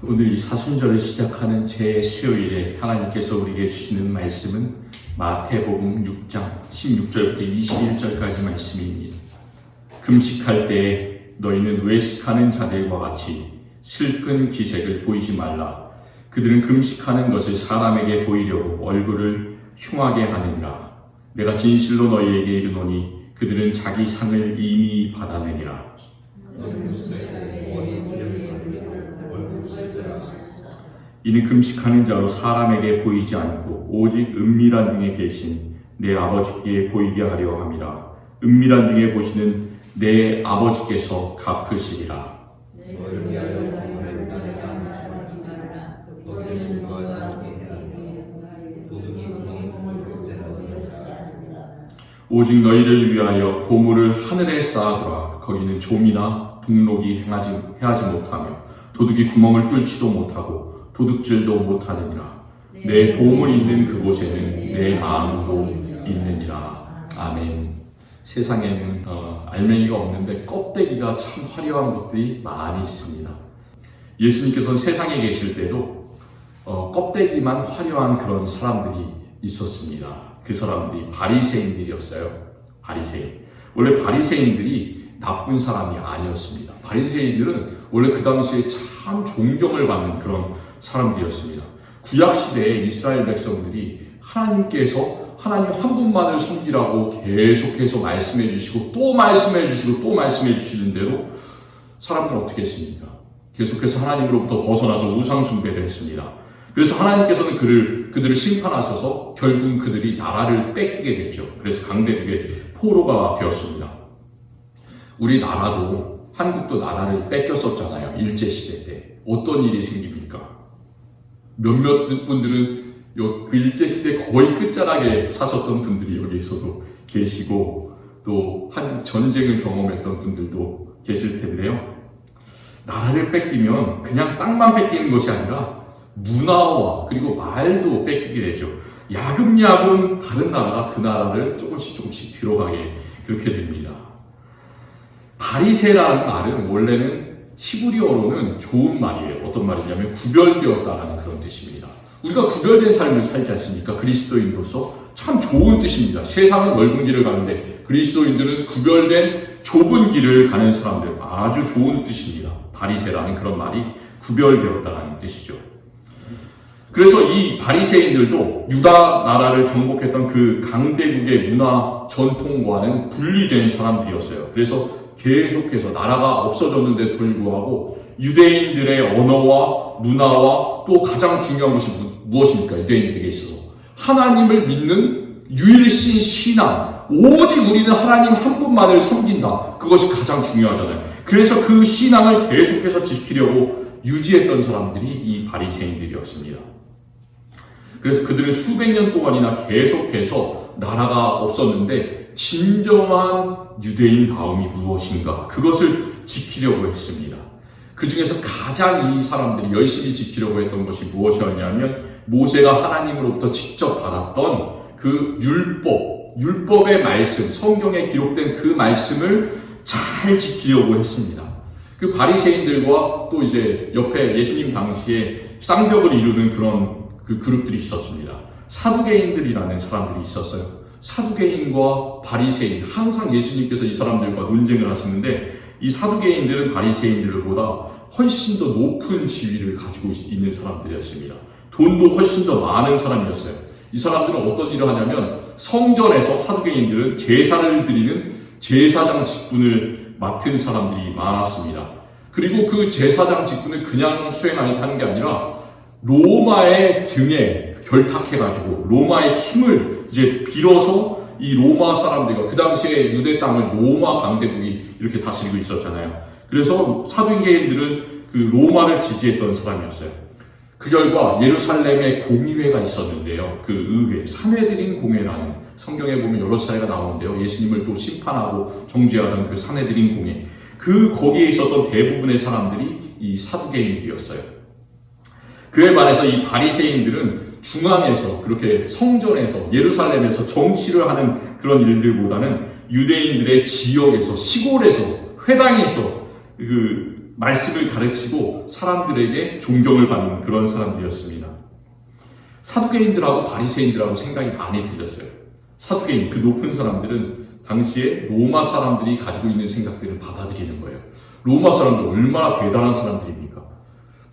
오늘 이 사순절을 시작하는 제 수요일에 하나님께서 우리에게 주시는 말씀은 마태복음 6장 16절부터 21절까지 말씀입니다. 금식할 때에 너희는 외식하는 자들과 같이 슬픈 기색을 보이지 말라. 그들은 금식하는 것을 사람에게 보이려고 얼굴을 흉하게 하느니라. 내가 진실로 너희에게 이르노니 그들은 자기 상을 이미 받아내니라. 이는 금식하는 자로 사람에게 보이지 않고 오직 은밀한 중에 계신 내 아버지께 보이게 하려 함이라. 은밀한 중에 보시는 내 아버지께서 갚으시리라. 오직 너희를 위하여 보물을 하늘에 쌓아두라. 거기는 좀이나 등록이 행하지 못하며 도둑이 구멍을 뚫지도 못하고 도둑질도 못하느니라. 내 보물이 있는 그곳에는 내 마음도 있느니라. 아멘. 세상에는 알맹이가 없는데 껍데기가 참 화려한 것들이 많이 있습니다. 예수님께서는 세상에 계실 때도 껍데기만 화려한 그런 사람들이 있었습니다. 그 사람들이 바리새인들이었어요. 바리새인. 원래 바리새인들이 나쁜 사람이 아니었습니다. 바리새인들은 원래 그 당시에 참 존경을 받는 그런 사람들이었습니다. 구약시대에 이스라엘 백성들이 하나님께서 하나님 한 분만을 섬기라고 계속해서 말씀해 주시고 또 말씀해 주시고 또 말씀해 주시는 대로 사람들은 어떻게 했습니까? 계속해서 하나님으로부터 벗어나서 우상 숭배를 했습니다. 그래서 하나님께서는 그들을 심판하셔서 결국 그들이 나라를 뺏기게 됐죠. 그래서 강대국의 포로가 되었습니다. 우리나라도 한국도 나라를 뺏겼었잖아요. 일제시대 때. 어떤 일이 생깁니까? 몇몇 분들은 그 일제시대 거의 끝자락에 사셨던 분들이 여기에서도 계시고 또 한국 전쟁을 경험했던 분들도 계실 텐데요. 나라를 뺏기면 그냥 땅만 뺏기는 것이 아니라 문화와 그리고 말도 뺏기게 되죠. 야금야금 다른 나라가 그 나라를 조금씩 들어가게 그렇게 됩니다. 바리새라는 말은 원래는 히브리어로는 좋은 말이에요. 어떤 말이냐면 구별되었다라는 그런 뜻입니다. 우리가 구별된 삶을 살지 않습니까? 그리스도인으로서 참 좋은 뜻입니다. 세상은 넓은 길을 가는데 그리스도인들은 구별된 좁은 길을 가는 사람들, 아주 좋은 뜻입니다. 바리새라는 그런 말이 구별되었다는 뜻이죠. 그래서 이 바리새인들도 유다 나라를 정복했던 그 강대국의 문화 전통과는 분리된 사람들이었어요. 그래서 계속해서 나라가 없어졌는데도 불구하고 유대인들의 언어와 문화와 또 가장 중요한 것이 무엇입니까? 유대인들에게 있어서 하나님을 믿는 유일신 신앙, 오직 우리는 하나님 한 분만을 섬긴다. 그것이 가장 중요하잖아요. 그래서 그 신앙을 계속해서 지키려고 유지했던 사람들이 이 바리새인들이었습니다. 그래서 그들은 수백 년 동안이나 계속해서 나라가 없었는데 진정한 유대인다움이 무엇인가? 그것을 지키려고 했습니다. 그 중에서 가장 이 사람들이 열심히 지키려고 했던 것이 무엇이었냐면 모세가 하나님으로부터 직접 받았던 그 율법의 말씀, 성경에 기록된 그 말씀을 잘 지키려고 했습니다. 그 바리새인들과 또 이제 옆에 예수님 당시에 쌍벽을 이루는 그런 그 그룹들이 있었습니다. 사두개인들이라는 사람들이 있었어요. 사두개인과 바리새인, 항상 예수님께서 이 사람들과 논쟁을 하시는데 이 사두개인들은 바리새인들보다 훨씬 더 높은 지위를 가지고 있는 사람들이었습니다. 돈도 훨씬 더 많은 사람이었어요. 이 사람들은 어떤 일을 하냐면 성전에서 사두개인들은 제사를 드리는 제사장 직분을 맡은 사람들이 많았습니다. 그리고 그 제사장 직분을 그냥 수행하는 게 아니라 로마의 등에 결탁해가지고 로마의 힘을 이제 빌어서 이 로마 사람들과 그 당시에 유대 땅을 로마 강대국이 이렇게 다스리고 있었잖아요. 그래서 사두개인들은 그 로마를 지지했던 사람이었어요. 그 결과 예루살렘에 공의회가 있었는데요. 그 의회, 산헤드린 공회라는 성경에 보면 여러 차례가 나오는데요. 예수님을 또 심판하고 정죄하던 그 산헤드린 공회. 거기에 있었던 대부분의 사람들이 이 사두개인들이었어요. 그에 반해서 이 바리새인들은 중앙에서 그렇게 성전에서 예루살렘에서 정치를 하는 그런 일들보다는 유대인들의 지역에서 시골에서 회당에서 말씀을 가르치고 사람들에게 존경을 받는 그런 사람들이었습니다. 사두개인들하고 바리새인들하고 생각이 많이 틀렸어요. 사두개인, 그 높은 사람들은 당시에 로마 사람들이 가지고 있는 생각들을 받아들이는 거예요. 로마 사람들 얼마나 대단한 사람들입니까?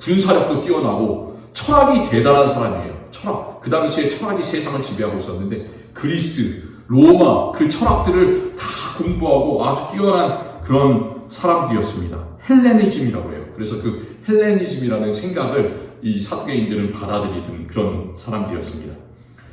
군사력도 뛰어나고 철학이 대단한 사람이에요. 철학. 그 당시에 철학이 세상을 지배하고 있었는데 그리스, 로마 그 철학들을 다 공부하고 아주 뛰어난 그런 사람들이었습니다. 헬레니즘이라고 해요. 그래서 그 헬레니즘이라는 생각을 이 사두개인들은 받아들이는 그런 사람들이었습니다.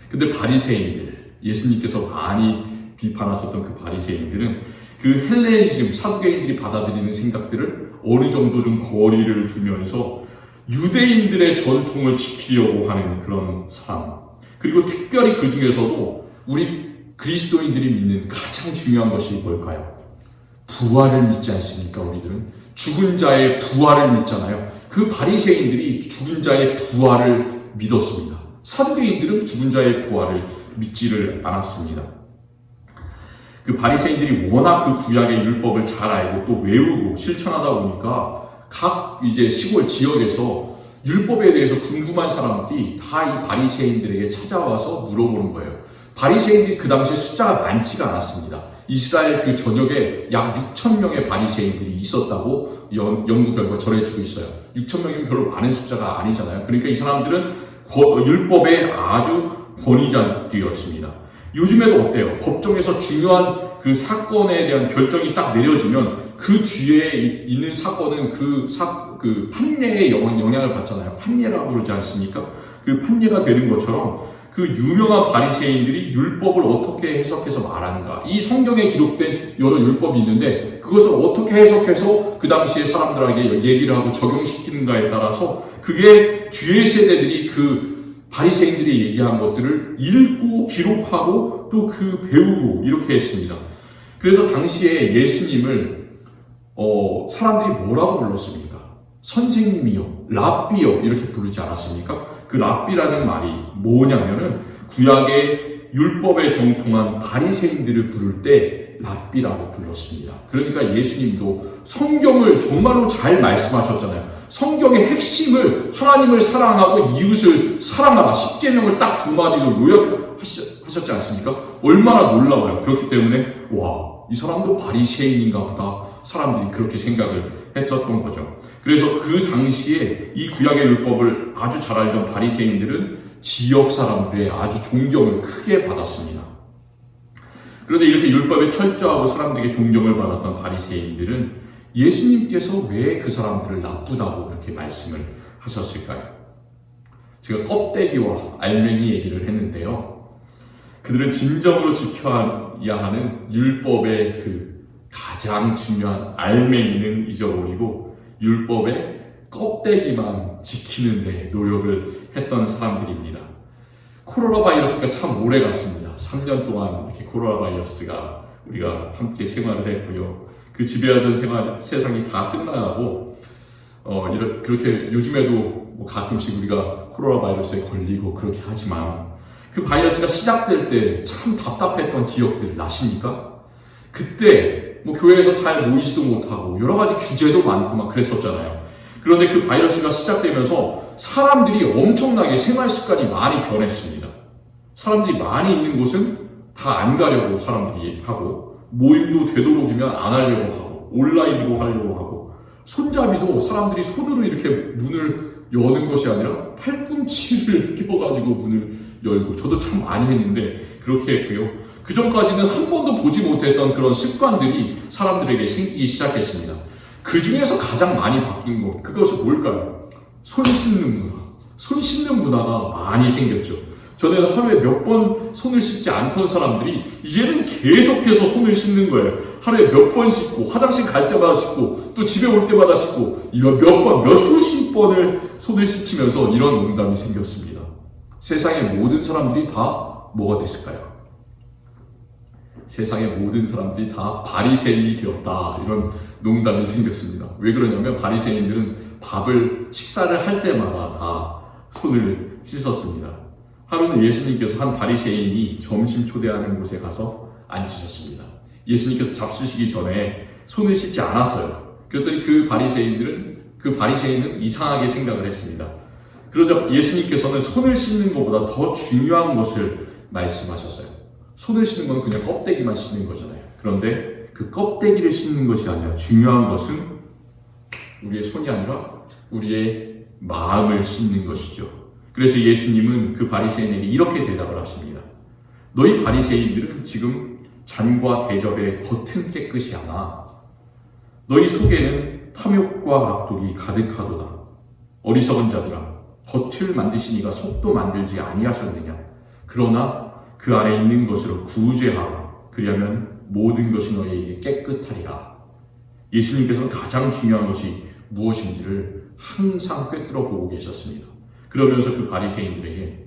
근데 바리새인들, 예수님께서 많이 비판하셨던 그 바리새인들은 그 헬레니즘, 사두개인들이 받아들이는 생각들을 어느 정도 좀 거리를 두면서 유대인들의 전통을 지키려고 하는 그런 사람. 그리고 특별히 그 중에서도 우리 그리스도인들이 믿는 가장 중요한 것이 뭘까요? 부활을 믿지 않습니까? 우리들은 죽은 자의 부활을 믿잖아요. 그 바리새인들이 죽은 자의 부활을 믿었습니다. 사두개인들은 죽은 자의 부활을 믿지를 않았습니다. 그 바리새인들이 워낙 그 구약의 율법을 잘 알고 또 외우고 실천하다 보니까 각 이제 시골 지역에서 율법에 대해서 궁금한 사람들이 다 이 바리새인들에게 찾아와서 물어보는 거예요. 바리새인들이 그 당시에 숫자가 많지가 않았습니다. 이스라엘 그 전역에 약 6천 명의 바리새인들이 있었다고 연구 결과가 전해지고 있어요. 6천 명이면 별로 많은 숫자가 아니잖아요. 그러니까 이 사람들은 율법의 아주 권위자들이었습니다. 요즘에도 어때요? 법정에서 중요한 그 사건에 대한 결정이 딱 내려지면 그 뒤에 있는 사건은 그 판례에 영향을 받잖아요. 판례라고 그러지 않습니까? 그 판례가 되는 것처럼 그 유명한 바리새인들이 율법을 어떻게 해석해서 말하는가. 이 성경에 기록된 여러 율법이 있는데 그것을 어떻게 해석해서 그 당시에 사람들에게 얘기를 하고 적용시키는가에 따라서 그게 뒤에 세대들이 그 바리새인들이 얘기한 것들을 읽고 기록하고 또 그 배우고 이렇게 했습니다. 그래서 당시에 예수님을 사람들이 뭐라고 불렀습니까? 선생님이요, 랍비요 이렇게 부르지 않았습니까? 그 랍비라는 말이 뭐냐면은 구약의 율법에 정통한 바리새인들을 부를 때 랍비라고 불렀습니다. 그러니까 예수님도 성경을 정말로 잘 말씀하셨잖아요. 성경의 핵심을 하나님을 사랑하고 이웃을 사랑하라 10계명을 딱 두 마디로 요약하셨지 않습니까? 얼마나 놀라워요. 그렇기 때문에 이 사람도 바리새인인가 보다 사람들이 그렇게 생각을 했었던 거죠. 그래서 그 당시에 이 구약의 율법을 아주 잘 알던 바리새인들은 지역 사람들의 아주 존경을 크게 받았습니다. 그런데 이렇게 율법에 철저하고 사람들에게 존경을 받았던 바리새인들은 예수님께서 왜 그 사람들을 나쁘다고 그렇게 말씀을 하셨을까요? 제가 껍데기와 알맹이 얘기를 했는데요. 그들은 진정으로 지켜야 하는 율법의 그 가장 중요한 알맹이는 잊어버리고 율법의 껍데기만 지키는 데 노력을 했던 사람들입니다. 코로나 바이러스가 참 오래 갔습니다. 3년 동안 이렇게 코로나 바이러스가 우리가 함께 생활을 했고요. 그 지배하던 세상이 다 끝나고 그렇게 요즘에도 뭐 가끔씩 우리가 코로나 바이러스에 걸리고 그렇게 하지만 그 바이러스가 시작될 때 참 답답했던 기억들 나십니까? 그때 뭐 교회에서 잘 모이지도 못하고 여러 가지 규제도 많고 막 그랬었잖아요. 그런데 그 바이러스가 시작되면서 사람들이 엄청나게 생활 습관이 많이 변했습니다. 사람들이 많이 있는 곳은 다 안 가려고 사람들이 하고 모임도 되도록이면 안 하려고 하고 온라인으로 하려고 하고 손잡이도 사람들이 손으로 이렇게 문을 여는 것이 아니라 팔꿈치를 껴가지고 문을 열고 저도 참 많이 했는데 그렇게 했고요. 그 전까지는 한 번도 보지 못했던 그런 습관들이 사람들에게 생기기 시작했습니다. 그 중에서 가장 많이 바뀐 것, 그것이 뭘까요? 손 씻는 문화. 손 씻는 문화가 많이 생겼죠. 저는 하루에 몇 번 손을 씻지 않던 사람들이 이제는 계속해서 손을 씻는 거예요. 하루에 몇 번 씻고, 화장실 갈 때마다 씻고, 또 집에 올 때마다 씻고, 몇 수십 번을 손을 씻으면서 이런 농담이 생겼습니다. 세상의 모든 사람들이 다 뭐가 됐을까요? 세상의 모든 사람들이 다 바리새인이 되었다. 이런 농담이 생겼습니다. 왜 그러냐면 바리새인들은 식사를 할 때마다 다 손을 씻었습니다. 하루는 예수님께서 한 바리새인이 점심 초대하는 곳에 가서 앉으셨습니다. 예수님께서 잡수시기 전에 손을 씻지 않았어요. 그랬더니 그 바리새인은 이상하게 생각을 했습니다. 그러자 예수님께서는 손을 씻는 것보다 더 중요한 것을 말씀하셨어요. 손을 씻는 건 그냥 껍데기만 씻는 거잖아요. 그런데 그 껍데기를 씻는 것이 아니라 중요한 것은 우리의 손이 아니라 우리의 마음을 씻는 것이죠. 그래서 예수님은 그 바리새인에게 이렇게 대답을 하십니다. 너희 바리새인들은 지금 잔과 대접의 겉은 깨끗이 하나 너희 속에는 탐욕과 악독이 가득하도다. 어리석은 자들아, 겉을 만드시니가 속도 만들지 아니하셨느냐. 그러나 그 안에 있는 것으로 구제하라. 그리하면 모든 것이 너희에게 깨끗하리라. 예수님께서는 가장 중요한 것이 무엇인지를 항상 꿰뚫어 보고 계셨습니다. 그러면서 그 바리새인들에게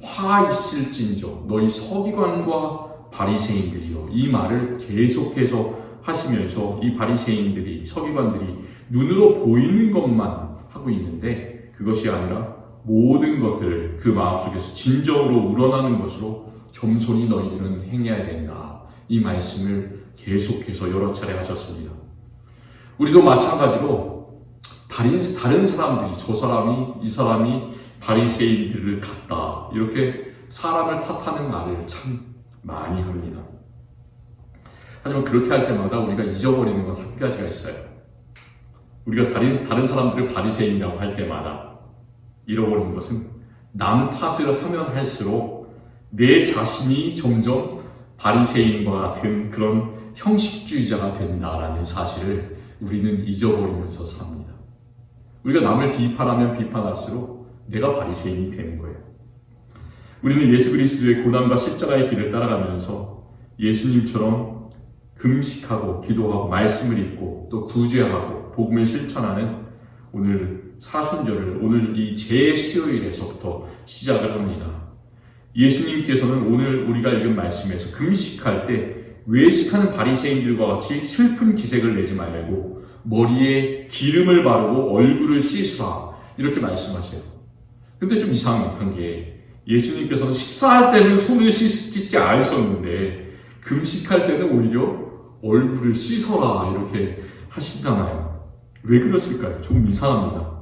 화 있을진저 너희 서기관과 바리새인들이요, 이 말을 계속해서 하시면서 이 바리새인들이, 서기관들이 눈으로 보이는 것만 하고 있는데 그것이 아니라 모든 것들을 그 마음속에서 진정으로 우러나는 것으로 겸손히 너희들은 행해야 된다. 이 말씀을 계속해서 여러 차례 하셨습니다. 우리도 마찬가지로 다른 사람들이 이 사람이 바리새인들을 같다, 이렇게 사람을 탓하는 말을 참 많이 합니다. 하지만 그렇게 할 때마다 우리가 잊어버리는 건 한 가지가 있어요. 우리가 다른 사람들을 바리새인이라고 할 때마다 잃어버리는 것은 남 탓을 하면 할수록 내 자신이 점점 바리새인과 같은 그런 형식주의자가 된다라는 사실을 우리는 잊어버리면서 삽니다. 우리가 남을 비판하면 비판할수록 내가 바리새인이 되는 거예요. 우리는 예수 그리스도의 고난과 십자가의 길을 따라가면서 예수님처럼 금식하고 기도하고 말씀을 읽고 또 구제하고 복음을 실천하는 오늘 사순절을 오늘 이 제수요일에서부터 시작을 합니다. 예수님께서는 오늘 우리가 읽은 말씀에서 금식할 때 외식하는 바리새인들과 같이 슬픈 기색을 내지 말고 머리에 기름을 바르고 얼굴을 씻으라, 이렇게 말씀하세요. 근데 좀 이상한 게 예수님께서는 식사할 때는 손을 씻지 않으셨는데 금식할 때는 오히려 얼굴을 씻어라 이렇게 하시잖아요. 왜 그러실까요? 좀 이상합니다.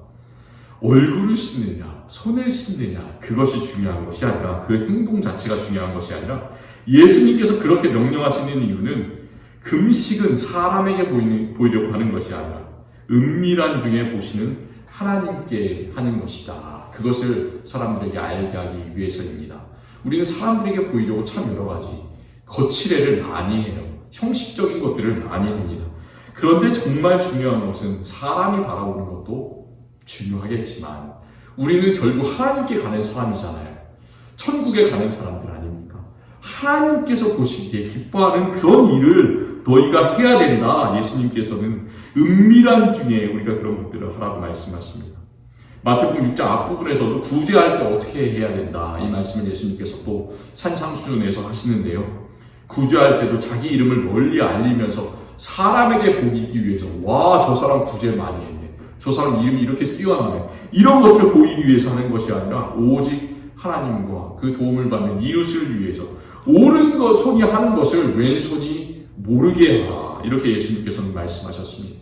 얼굴을 씻느냐, 손을 씻느냐, 그것이 중요한 것이 아니라 그 행동 자체가 중요한 것이 아니라 예수님께서 그렇게 명령하시는 이유는 금식은 사람에게 보이려고 하는 것이 아니라 은밀한 중에 보시는 하나님께 하는 것이다. 그것을 사람들에게 알게 하기 위해서입니다. 우리는 사람들에게 보이려고 참 여러 가지 거칠애를 많이 해요. 형식적인 것들을 많이 합니다. 그런데 정말 중요한 것은 사람이 바라보는 것도 중요하겠지만 우리는 결국 하나님께 가는 사람이잖아요. 천국에 가는 사람들 아닙니까? 하나님께서 보시기에 기뻐하는 그런 일을 너희가 해야 된다. 예수님께서는 은밀한 중에 우리가 그런 것들을 하라고 말씀하십니다. 마태복음 6장 앞부분에서도 구제할 때 어떻게 해야 된다, 이 말씀을 예수님께서 또 산상수훈에서 하시는데요. 구제할 때도 자기 이름을 널리 알리면서 사람에게 보이기 위해서, 와, 저 사람 구제 많이 했네, 저 사람 이름이 이렇게 뛰어나네, 이런 것들을 보이기 위해서 하는 것이 아니라 오직 하나님과 그 도움을 받는 이웃을 위해서 옳은 것 손이 하는 것을 왼손이 모르게 하라, 이렇게 예수님께서는 말씀하셨습니다.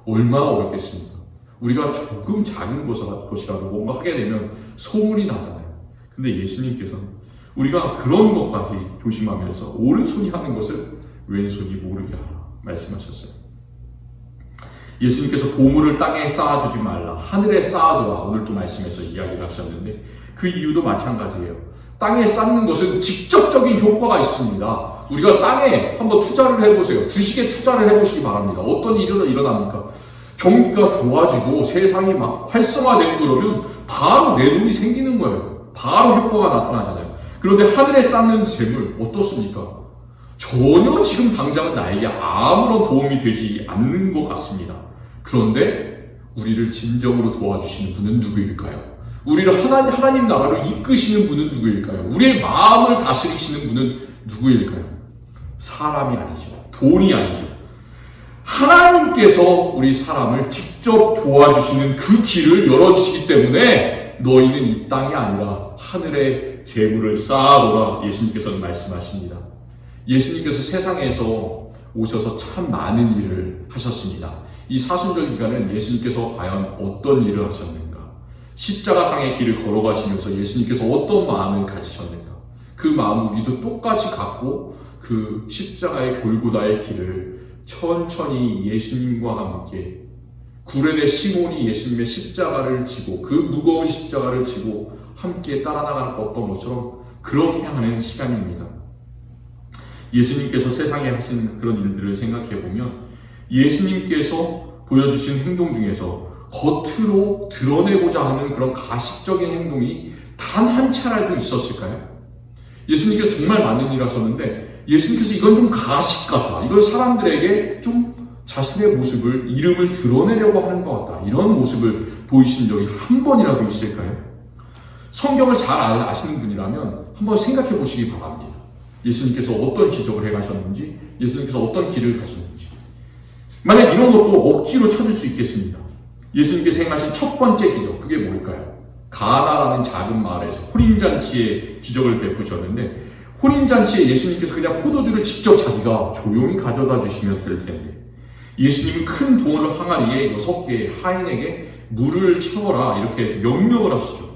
얼마나 어렵겠습니까? 우리가 조금 작은 것이라도 뭔가 하게 되면 소문이 나잖아요. 근데 예수님께서는 우리가 그런 것까지 조심하면서 오른손이 하는 것을 왼손이 모르게 하라 말씀하셨어요. 예수님께서 보물을 땅에 쌓아두지 말라, 하늘에 쌓아두라, 오늘 또 말씀에서 이야기를 하셨는데 그 이유도 마찬가지예요. 땅에 쌓는 것은 직접적인 효과가 있습니다. 우리가 땅에 한번 투자를 해보세요. 주식에 투자를 해보시기 바랍니다. 어떤 일이 일어납니까? 경기가 좋아지고 세상이 막 활성화되고 그러면 바로 내 돈이 생기는 거예요. 바로 효과가 나타나잖아요. 그런데 하늘에 쌓는 재물 어떻습니까? 전혀 지금 당장은 나에게 아무런 도움이 되지 않는 것 같습니다. 그런데 우리를 진정으로 도와주시는 분은 누구일까요? 우리를 하나님 나라로 이끄시는 분은 누구일까요? 우리의 마음을 다스리시는 분은 누구일까요? 사람이 아니죠. 돈이 아니죠. 하나님께서 우리 사람을 직접 도와주시는 그 길을 열어주시기 때문에 너희는 이 땅이 아니라 하늘에 재물을 쌓아둬라, 예수님께서는 말씀하십니다. 예수님께서 세상에서 오셔서 참 많은 일을 하셨습니다. 이 사순절 기간은 예수님께서 과연 어떤 일을 하셨는가? 십자가상의 길을 걸어가시면서 예수님께서 어떤 마음을 가지셨는가? 그 마음을 우리도 똑같이 갖고 그 십자가의 골고다의 길을 천천히 예수님과 함께 구레네 시몬이 예수님의 십자가를 지고 그 무거운 십자가를 지고 함께 따라 나가는 어떤 것처럼 그렇게 하는 시간입니다. 예수님께서 세상에 하신 그런 일들을 생각해 보면 예수님께서 보여주신 행동 중에서 겉으로 드러내고자 하는 그런 가식적인 행동이 단 한 차라도 있었을까요? 예수님께서 정말 많은 일을 하셨는데 예수님께서 이건 좀 가식 같다. 이건 사람들에게 좀 자신의 모습을, 이름을 드러내려고 하는 것 같다. 이런 모습을 보이신 적이 한 번이라도 있을까요? 성경을 잘 아시는 분이라면 한번 생각해 보시기 바랍니다. 예수님께서 어떤 기적을 해가셨는지, 예수님께서 어떤 길을 가셨는지. 만약 이런 것도 억지로 찾을 수 있겠습니다. 예수님께서 행하신 첫 번째 기적, 그게 뭘까요? 가나라는 작은 마을에서 혼인잔치의 기적을 베푸셨는데, 혼인잔치에 예수님께서 그냥 포도주를 직접 자기가 조용히 가져다 주시면 될 텐데, 예수님은 큰 돌 항아리에 6개의 하인에게 물을 채워라 이렇게 명령을 하시죠.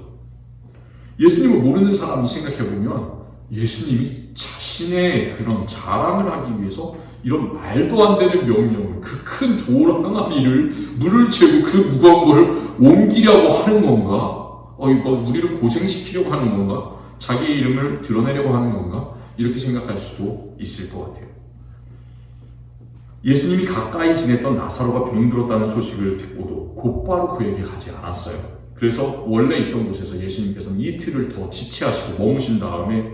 예수님을 모르는 사람이 생각해보면 예수님이 자신의 그런 자랑을 하기 위해서 이런 말도 안 되는 명령을, 그 큰 돌 항아리를 물을 채우고 그 무거운 걸 옮기려고 하는 건가? 우리를 고생시키려고 하는 건가? 자기의 이름을 드러내려고 하는 건가? 이렇게 생각할 수도 있을 것 같아요. 예수님이 가까이 지냈던 나사로가 병들었다는 소식을 듣고도 곧바로 그에게 가지 않았어요. 그래서 원래 있던 곳에서 예수님께서는 이틀을 더 지체하시고 머무신 다음에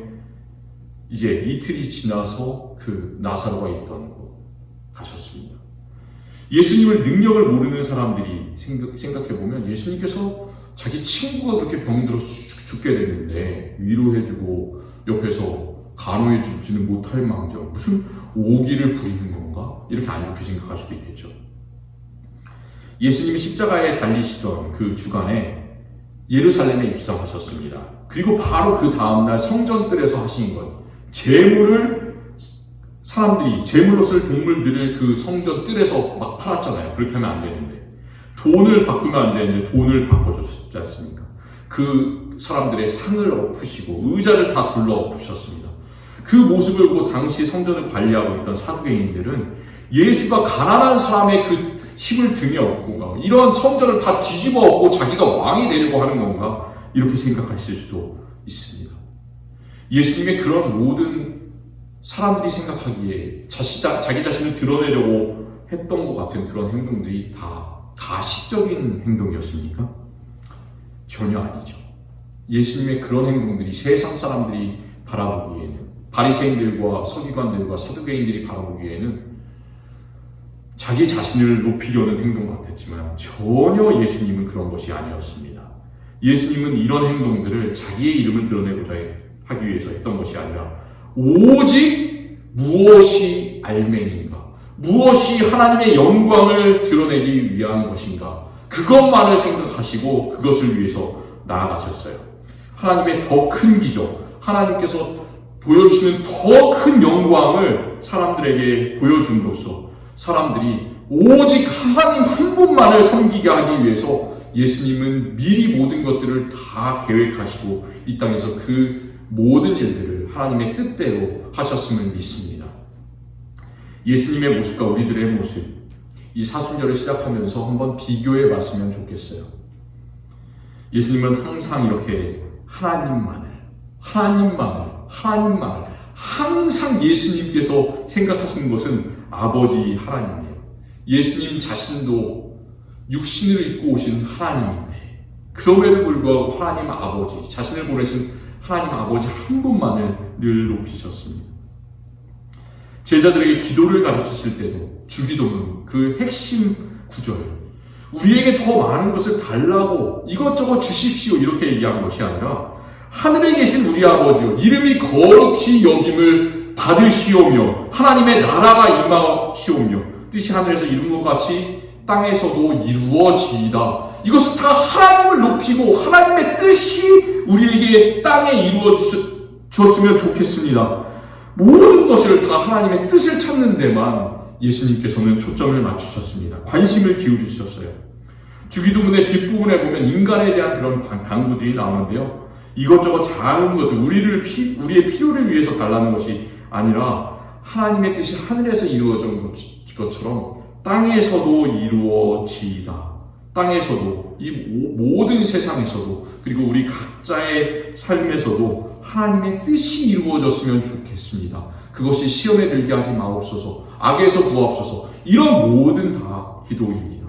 이제 이틀이 지나서 그 나사로가 있던 곳 가셨습니다. 예수님을 능력을 모르는 사람들이 생각해보면 예수님께서 자기 친구가 그렇게 병들어서 죽게 됐는데 위로해주고 옆에서 간호해주지는 못할 망정 무슨 오기를 부리는 건가? 이렇게 안 좋게 생각할 수도 있겠죠. 예수님이 십자가에 달리시던 그 주간에 예루살렘에 입성하셨습니다. 그리고 바로 그 다음날 성전뜰에서 하신 것, 제물로 쓸 동물들을 그 성전뜰에서 막 팔았잖아요. 그렇게 하면 안 되는데 돈을 바꾸면 안 되는데 돈을 바꿔줬지 않습니까? 그 사람들의 상을 엎으시고 의자를 다 둘러 엎으셨습니다. 그 모습을 보고 당시 성전을 관리하고 있던 사두개인들은 예수가 가난한 사람의 그 힘을 등에 업고 이런 성전을 다 뒤집어 엎고 자기가 왕이 되려고 하는 건가? 이렇게 생각하실 수도 있습니다. 예수님의 그런 모든 사람들이 생각하기에 자기 자신을 드러내려고 했던 것 같은 그런 행동들이 다 가식적인 행동이었습니까? 전혀 아니죠. 예수님의 그런 행동들이 세상 사람들이 바라보기에는, 바리새인들과 서기관들과 사두개인들이 바라보기에는 자기 자신을 높이려는 행동 같았지만 전혀 예수님은 그런 것이 아니었습니다. 예수님은 이런 행동들을 자기의 이름을 드러내고자 하기 위해서 했던 것이 아니라 오직 무엇이 알맹인가, 무엇이 하나님의 영광을 드러내기 위한 것인가, 그것만을 생각하시고 그것을 위해서 나아가셨어요. 하나님의 더 큰 기적, 하나님께서 보여주시는 더 큰 영광을 사람들에게 보여줌으로써 사람들이 오직 하나님 한 분만을 섬기게 하기 위해서 예수님은 미리 모든 것들을 다 계획하시고 이 땅에서 그 모든 일들을 하나님의 뜻대로 하셨음을 믿습니다. 예수님의 모습과 우리들의 모습, 이 사순절을 시작하면서 한번 비교해 봤으면 좋겠어요. 예수님은 항상 이렇게 하나님만을 항상 예수님께서 생각하시는 것은 아버지 하나님이에요. 예수님 자신도 육신을 입고 오신 하나님인데 그럼에도 불구하고 하나님 아버지, 자신을 보내신 하나님 아버지 한 분만을 늘 높이셨습니다. 제자들에게 기도를 가르치실 때도 주기도문 그 핵심 구절, 우리에게 더 많은 것을 달라고 이것저것 주십시오 이렇게 얘기한 것이 아니라 하늘에 계신 우리 아버지여 이름이 거룩히 여김을 받으시오며 하나님의 나라가 임하시오며 뜻이 하늘에서 이룬 것 같이 땅에서도 이루어지이다. 이것은 다 하나님을 높이고 하나님의 뜻이 우리에게 땅에 이루어졌으면 좋겠습니다. 모든 것을 다 하나님의 뜻을 찾는 데만 예수님께서는 초점을 맞추셨습니다. 관심을 기울이셨어요. 주기도문의 뒷부분에 보면 인간에 대한 그런 강구들이 나오는데요. 이것저것 작은 것들, 우리의 필요를 위해서 달라는 것이 아니라 하나님의 뜻이 하늘에서 이루어진 것처럼 땅에서도 이루어지이다. 땅에서도, 이 모든 세상에서도, 그리고 우리 각자의 삶에서도 하나님의 뜻이 이루어졌으면 좋겠습니다. 그것이 시험에 들게 하지 마옵소서, 악에서 구하옵소서, 이런 모든 다 기도입니다.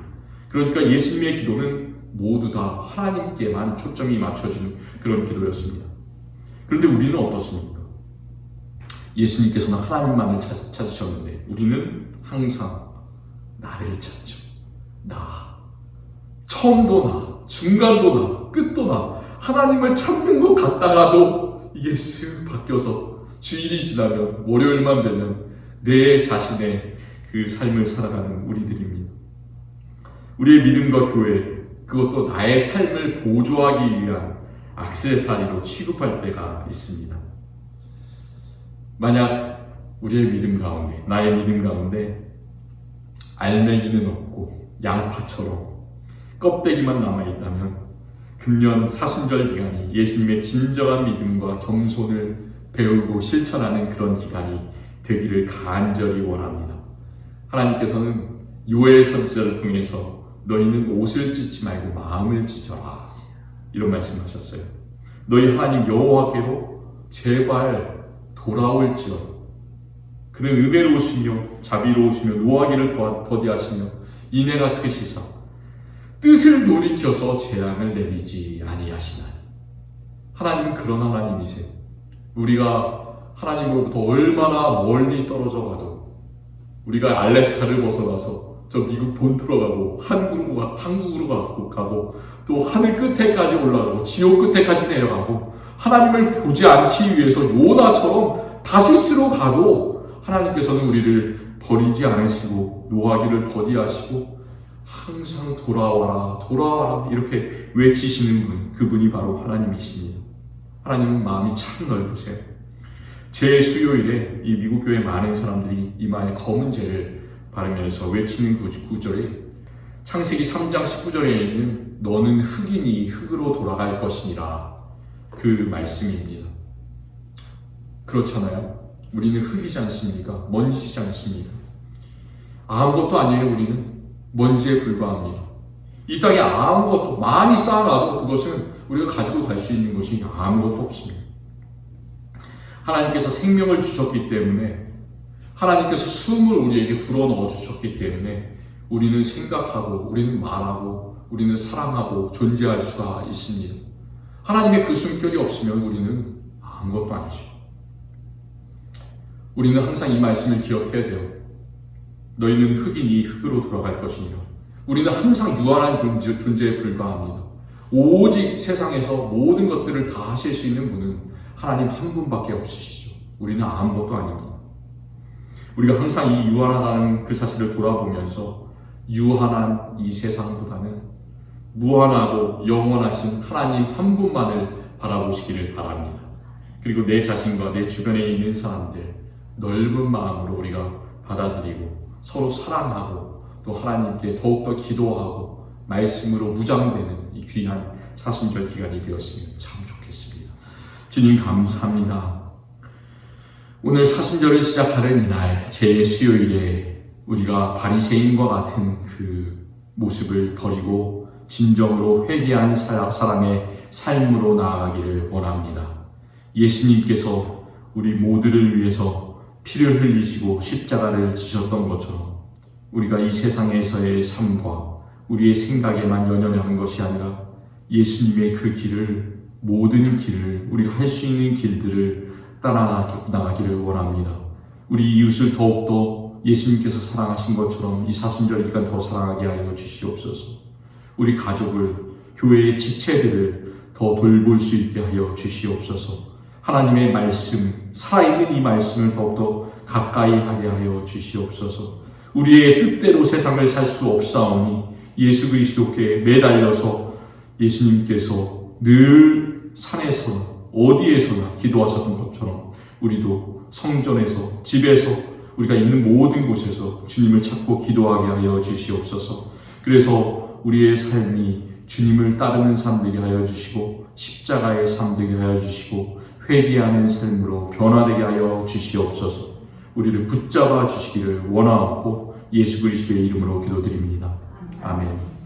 그러니까 예수님의 기도는 모두 다 하나님께만 초점이 맞춰지는 그런 기도였습니다. 그런데 우리는 어떻습니까? 예수님께서는 하나님만을 찾으셨는데 우리는 항상 나를 찾죠. 나. 처음도 나, 중간도 나, 끝도 나. 하나님을 찾는 것 같다가도 이게 쓱 바뀌어서 주일이 지나면, 월요일만 되면 내 자신의 그 삶을 살아가는 우리들입니다. 우리의 믿음과 교회, 그것도 나의 삶을 보조하기 위한 액세서리로 취급할 때가 있습니다. 만약 우리의 믿음 가운데, 나의 믿음 가운데 알맹이는 없고 양파처럼 껍데기만 남아있다면 금년 사순절 기간이 예수님의 진정한 믿음과 겸손을 배우고 실천하는 그런 기간이 되기를 간절히 원합니다. 하나님께서는 요엘 선지자를 통해서 너희는 옷을 찢지 말고 마음을 찢어라, 이런 말씀하셨어요. 너희 하나님 여호와께로 제발 돌아올지어다. 그는 은혜로우시며 자비로우시며 노하기를 더디하시며 인애가 크시사 뜻을 돌이켜서 재앙을 내리지 아니하시나니. 하나님은 그런 하나님이세요. 우리가 하나님으로부터 얼마나 멀리 떨어져 가도, 우리가 알래스카를 벗어나서 저 미국 본토로 가고 한국으로 가고 또 하늘 끝에까지 올라가고 지옥 끝에까지 내려가고 하나님을 보지 않기 위해서 요나처럼 다시스로 가도 하나님께서는 우리를 버리지 않으시고 노하기를 더디하시고 항상 돌아와라 돌아와라 이렇게 외치시는 분, 그분이 바로 하나님이십니다. 하나님은 마음이 참 넓으세요. 제 수요일에 이 미국 교회 많은 사람들이 이마에 검은 재를 바르면서 외치는 구절이 창세기 3장 19절에 있는 너는 흙이니 흙으로 돌아갈 것이니라, 그 말씀입니다. 그렇잖아요. 우리는 흙이지 않습니까? 먼지지 않습니까? 아무것도 아니에요. 우리는 먼지에 불과합니다. 이 땅에 아무것도 많이 쌓아놔도 그것은 우리가 가지고 갈 수 있는 것이 아무것도 없습니다. 하나님께서 생명을 주셨기 때문에, 하나님께서 숨을 우리에게 불어넣어 주셨기 때문에 우리는 생각하고 우리는 말하고 우리는 사랑하고 존재할 수가 있습니다. 하나님의 그 숨결이 없으면 우리는 아무것도 아니죠. 우리는 항상 이 말씀을 기억해야 돼요. 너희는 흙이니 흙으로 돌아갈 것이니라. 우리는 항상 유한한 존재에 불과합니다. 오직 세상에서 모든 것들을 다 하실 수 있는 분은 하나님 한 분밖에 없으시죠. 우리는 아무것도 아닙니다. 우리가 항상 이 유한하다는 그 사실을 돌아보면서 유한한 이 세상보다는 무한하고 영원하신 하나님 한 분만을 바라보시기를 바랍니다. 그리고 내 자신과 내 주변에 있는 사람들 넓은 마음으로 우리가 받아들이고 서로 사랑하고 또 하나님께 더욱더 기도하고 말씀으로 무장되는 이 귀한 사순절 기간이 되었으면 참 좋겠습니다. 주님 감사합니다. 오늘 사순절을 시작하는 이날 제 수요일에 우리가 바리새인과 같은 그 모습을 버리고 진정으로 회개한 사람의 삶으로 나아가기를 원합니다. 예수님께서 우리 모두를 위해서 피를 흘리시고 십자가를 지셨던 것처럼 우리가 이 세상에서의 삶과 우리의 생각에만 연연하는 것이 아니라 예수님의 그 길을, 모든 길을, 우리가 할 수 있는 길들을 따라 나가기를 원합니다. 우리 이웃을 더욱더 예수님께서 사랑하신 것처럼 이 사순절 기간 더 사랑하게 하여 주시옵소서. 우리 가족을, 교회의 지체들을 더 돌볼 수 있게 하여 주시옵소서. 하나님의 말씀, 살아있는 이 말씀을 더욱더 가까이 하게 하여 주시옵소서. 우리의 뜻대로 세상을 살 수 없사오니 예수 그리스도께 매달려서 예수님께서 늘 산에서 어디에서나 기도하셨던 것처럼 우리도 성전에서, 집에서, 우리가 있는 모든 곳에서 주님을 찾고 기도하게 하여 주시옵소서. 그래서 우리의 삶이 주님을 따르는 삶 되게 하여 주시고 십자가의 삶 되게 하여 주시고 회개하는 삶으로 변화되게 하여 주시옵소서. 우리를 붙잡아 주시기를 원하옵고 예수 그리스도의 이름으로 기도드립니다. 아멘.